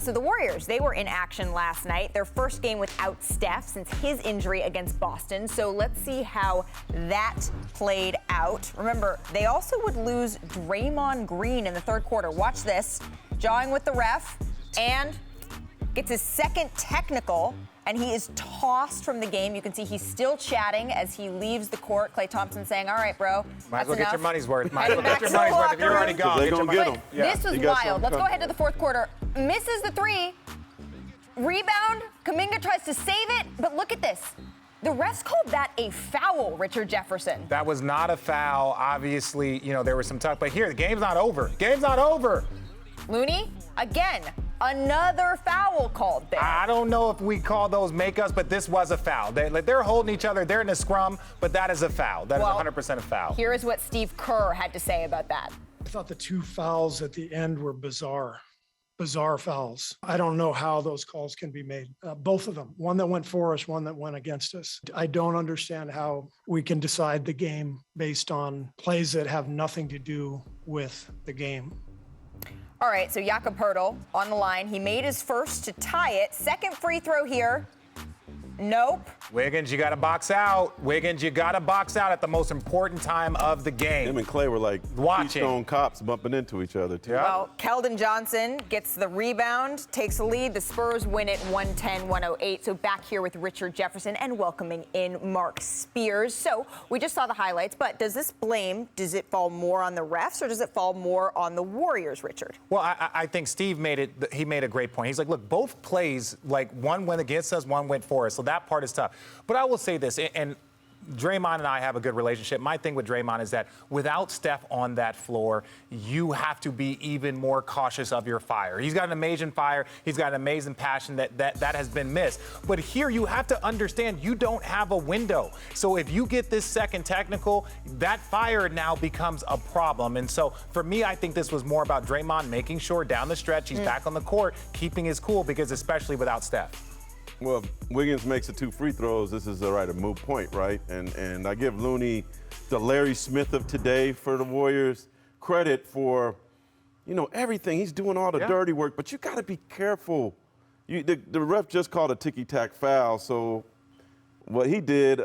So the Warriors, they were in action last night, their first game without Steph since his injury against Boston. So let's see how that played out. Remember, they also would lose Draymond Green in the third quarter. Watch this, jawing with the ref, and gets his second technical, and he is tossed from the game. You can see he's still chatting as he leaves the court. Klay Thompson saying, all right, bro, Might as well enough. get your money's worth. Might as well Back get your to the money's worth. If locker you're already room. gone, They get your gonna money. get him. But this was wild. Let's go ahead to the fourth quarter. Misses the three. Rebound. Kuminga tries to save it, but look at this. The refs called that a foul, Richard Jefferson. That was not a foul. Obviously, there was some talk. But here, the game's not over. Game's not over. Looney, again, another foul called there. I don't know if we call those makeups, but this was a foul. They're holding each other. They're in a scrum, but that is a foul. That is 100% a foul. Here is what Steve Kerr had to say about that. I thought the two fouls at the end were bizarre fouls. I don't know how those calls can be made. Both of them, one that went for us, one that went against us. I don't understand how we can decide the game based on plays that have nothing to do with the game. All right, so Jakob Poeltl on the line. He made his first to tie it. Second free throw here. Nope. Wiggins, you got to box out. Wiggins, you got to box out at the most important time of the game. Him and Klay were like Keystone Cops bumping into each other, too. Yeah. Well, Keldon Johnson gets the rebound, takes the lead. The Spurs win it 110-108. So back here with Richard Jefferson and welcoming in Mark Spears. So we just saw the highlights, but does it fall more on the refs or does it fall more on the Warriors, Richard? Well, I think Steve made a great point. He's like, look, both plays, like one went against us, one went for us. So that part is tough. But I will say this, and Draymond and I have a good relationship. My thing with Draymond is that without Steph on that floor, you have to be even more cautious of your fire. He's got an amazing fire. He's got an amazing passion that has been missed. But here you have to understand you don't have a window. So if you get this second technical, that fire now becomes a problem. And so for me, I think this was more about Draymond making sure down the stretch he's back on the court, keeping his cool, because especially without Steph. Well, if Wiggins makes the two free throws, this is a moot point, right? And I give Looney, the Larry Smith of today for the Warriors, credit for, everything. He's doing all the dirty work, but you got to be careful. The ref just called a ticky-tack foul, so what he did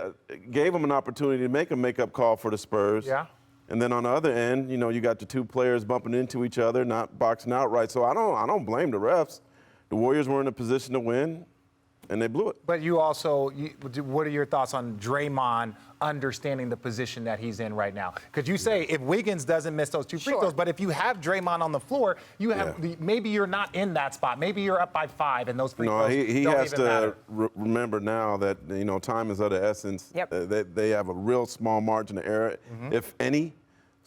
gave him an opportunity to make a make-up call for the Spurs. Yeah. And then on the other end, you got the two players bumping into each other, not boxing out right. So I don't blame the refs. The Warriors were in a position to win, and they blew it. But you also, what are your thoughts on Draymond understanding the position that he's in right now? Because you say if Wiggins doesn't miss those two free throws, but if you have Draymond on the floor, you have maybe you're not in that spot. Maybe you're up by 5 and those free throws he don't has even to matter. remember now that time is of the essence. Yep. They have a real small margin of error, if any.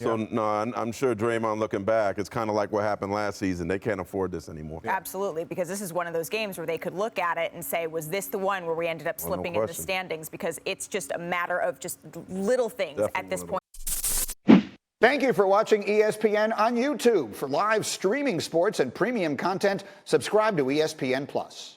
So, no, I'm sure Draymond looking back, it's kind of like what happened last season. They can't afford this anymore. Absolutely, because this is one of those games where they could look at it and say, was this the one where we ended up slipping in the standings? Because it's just a matter of just little things at this point. Thank you for watching ESPN on YouTube. For live streaming sports and premium content, subscribe to ESPN+.